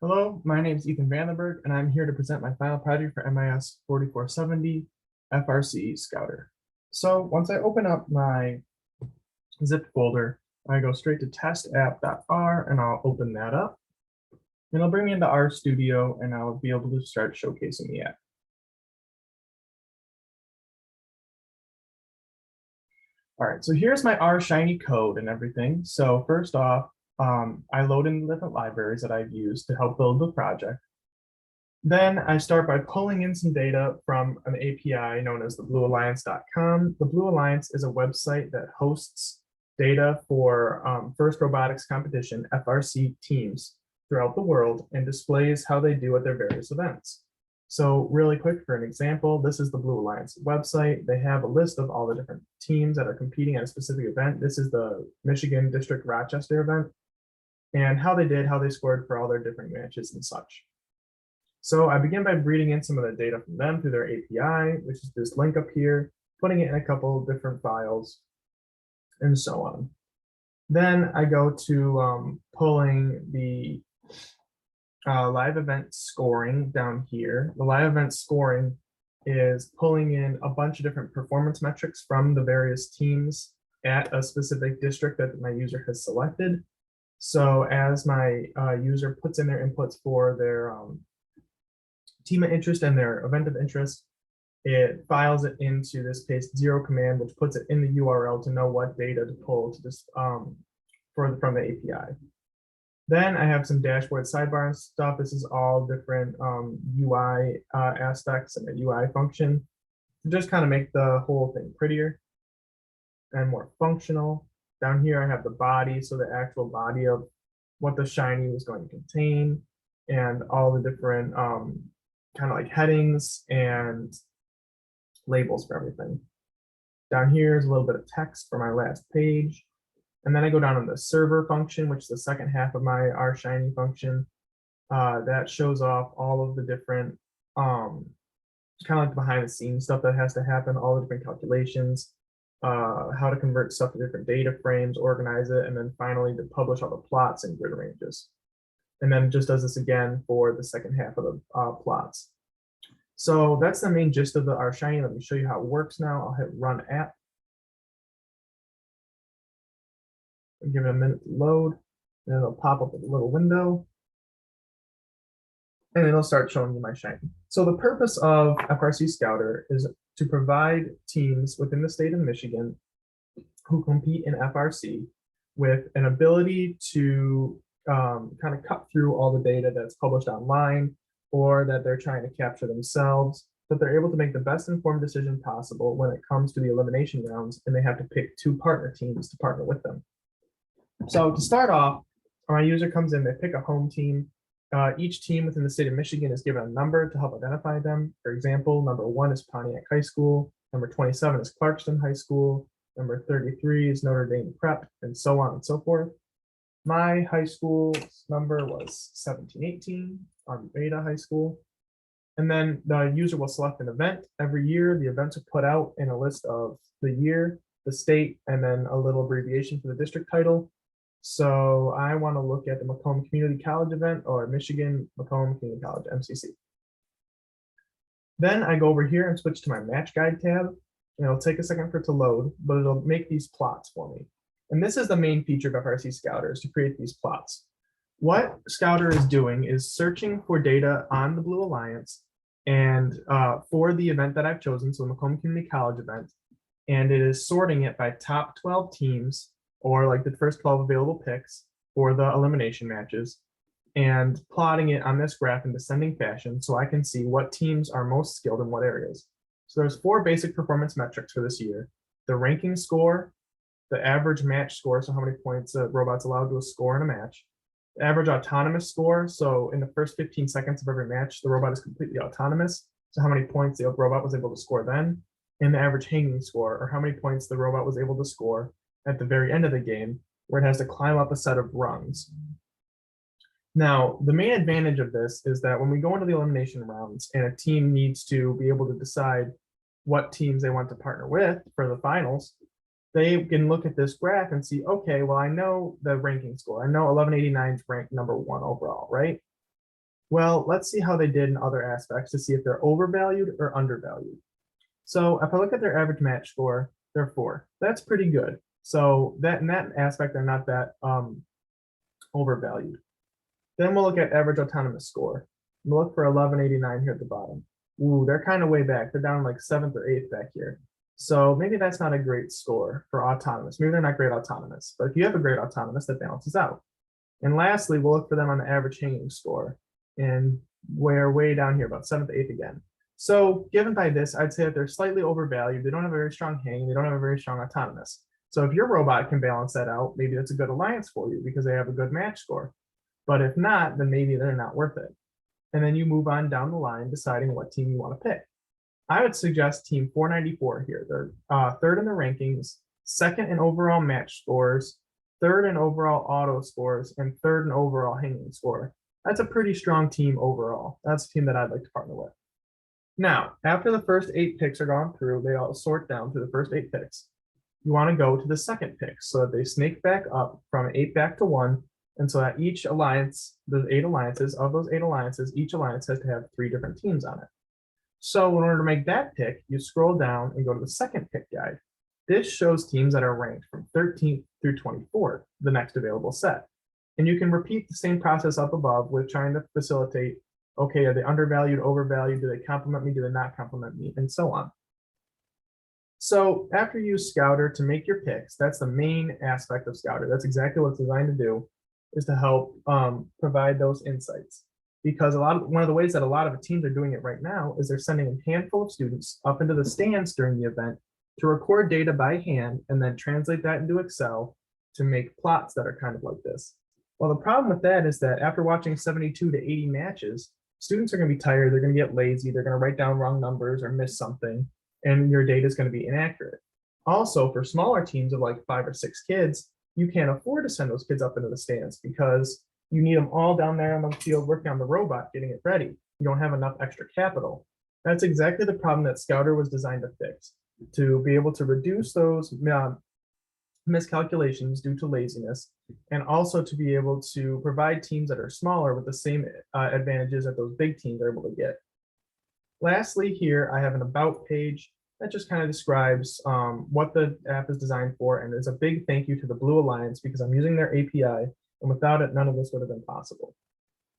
Hello, my name is Ethan Vanlerberghe, and I'm here to present my final project for MIS 4470 FRC Scoutr. So once I open up my zip folder, I go straight to testapp.r and I'll open that up. And it'll bring me into RStudio and I'll be able to start showcasing the app. All right, so here's my R Shiny code and everything. So first off, I load in the different libraries that I've used to help build the project. Then I start by pulling in some data from an API known as the bluealliance.com. The Blue Alliance is a website that hosts data for FIRST Robotics Competition, FRC teams throughout the world and displays how they do at their various events. So really quick, for an example, this is the Blue Alliance website. They have a list of all the different teams that are competing at a specific event. This is the Michigan District Rochester event and how they did, how they scored for all their different matches and such. So I begin by reading in some of the data from them through their API, which is this link up here, putting it in a couple of different files, and so on. Then I go to pulling the live event scoring down here. The live event scoring is pulling in a bunch of different performance metrics from the various teams at a specific district that my user has selected. So as my user puts in their inputs for their team of interest and their event of interest, it files it into this paste 0 command, which puts it in the URL to know what data to pull to this from the API. Then I have some dashboard sidebar and stuff. This is all different UI aspects and a UI function to just kind of make the whole thing prettier and more functional. Down here, I have the body, so the actual body of what the Shiny is going to contain and all the different kind of like headings and labels for everything. Down here is a little bit of text for my last page. And then I go down on the server function, which is the second half of my R Shiny function. That shows off all of the different kind of like behind the scenes stuff that has to happen, all the different calculations, how to convert stuff to different data frames, organize it, and then finally to publish all the plots and grid ranges. And then it just does this again for the second half of the plots. So that's the main gist of the R Shiny. Let me show you how it works now. I'll hit run app. Give it a minute to load, and it'll pop up with a little window. And it'll start showing you my Shiny. So the purpose of FRC Scoutr is to provide teams within the state of Michigan who compete in FRC with an ability to kind of cut through all the data that's published online or that they're trying to capture themselves, but they're able to make the best informed decision possible when it comes to the elimination rounds, and they have to pick 2 partner teams to partner with them. So to start off, my user comes in, they pick a home team. Each team within the state of Michigan is given a number to help identify them. For example, number 1 is Pontiac High School, number 27 is Clarkston High School, number 33 is Notre Dame Prep, and so on and so forth. My high school's number was 1718, on Beta High School. And then the user will select an event. Every year, the events are put out in a list of the year, the state, and then a little abbreviation for the district title. So I want to look at the Macomb Community College event, or Michigan Macomb Community College, MCC. Then I go over here and switch to my match guide tab, and it'll take a second for it to load, but it'll make these plots for me. And this is the main feature of FRC Scoutr, is to create these plots. What Scoutr is doing is searching for data on the Blue Alliance and for the event that I've chosen, so the Macomb Community College event, and it is sorting it by top 12 teams, or like the first 12 available picks for the elimination matches, and plotting it on this graph in descending fashion so I can see what teams are most skilled in what areas. So there's 4 basic performance metrics for this year: the ranking score, the average match score, so how many points a robot's allowed to score in a match, the average autonomous score, so in the first 15 seconds of every match, the robot is completely autonomous, so how many points the robot was able to score then, and the average hanging score, or how many points the robot was able to score at the very end of the game, where it has to climb up a set of rungs. Now, the main advantage of this is that when we go into the elimination rounds and a team needs to be able to decide what teams they want to partner with for the finals, they can look at this graph and see, okay, well, I know the ranking score. I know 1189 is ranked number 1 overall, right? Well, let's see how they did in other aspects to see if they're overvalued or undervalued. So if I look at their average match score, they're 4. That's pretty good. So that in that aspect, they're not that overvalued. Then we'll look at average autonomous score. We'll look for 1189 here at the bottom. Ooh, they're kind of way back. They're down like 7th or 8th back here. So maybe that's not a great score for autonomous. Maybe they're not great autonomous. But if you have a great autonomous, that balances out. And lastly, we'll look for them on the average hanging score. And we're way down here, about 7th, 8th again. So given by this, I'd say that they're slightly overvalued. They don't have a very strong hang. They don't have a very strong autonomous. So if your robot can balance that out, maybe that's a good alliance for you because they have a good match score. But if not, then maybe they're not worth it. And then you move on down the line, deciding what team you want to pick. I would suggest team 494 here. They're 3rd in the rankings, 2nd in overall match scores, 3rd in overall auto scores, and 3rd in overall hanging score. That's a pretty strong team overall. That's a team that I'd like to partner with. Now, after the first 8 picks are gone through, they all sort down to the first 8 picks. You want to go to the second pick so that they snake back up from 8 back to 1. And so that each alliance, the 8 alliances, of those 8 alliances, each alliance has to have 3 different teams on it. So in order to make that pick, you scroll down and go to the second pick guide. This shows teams that are ranked from 13th through 24th, the next available set. And you can repeat the same process up above with trying to facilitate, okay, are they undervalued, overvalued? Do they complement me? Do they not complement me? And so on. So after you use Scoutr to make your picks, that's the main aspect of Scoutr. That's exactly what it's designed to do, is to help provide those insights. Because one of the ways that a lot of teams are doing it right now is they're sending a handful of students up into the stands during the event to record data by hand and then translate that into Excel to make plots that are kind of like this. Well, the problem with that is that after watching 72 to 80 matches, students are going to be tired, they're going to get lazy, they're going to write down wrong numbers or miss something, and your data is going to be inaccurate. Also, for smaller teams of like 5 or 6 kids, you can't afford to send those kids up into the stands because you need them all down there on the field working on the robot, getting it ready. You don't have enough extra capital. That's exactly the problem that Scoutr was designed to fix, to be able to reduce those miscalculations due to laziness, and also to be able to provide teams that are smaller with the same advantages that those big teams are able to get. Lastly, here I have an about page that just kind of describes what the app is designed for, and there's a big thank you to the Blue Alliance because I'm using their API, and without it, none of this would have been possible.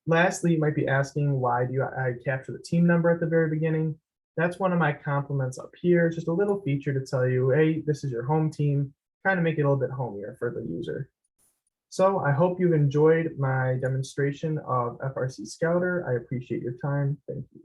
Lastly, you might be asking, why do I capture the team number at the very beginning? That's one of my compliments up here. It's just a little feature to tell you, hey, this is your home team, kind of make it a little bit homier for the user. So I hope you enjoyed my demonstration of FRC Scoutr. I appreciate your time. Thank you.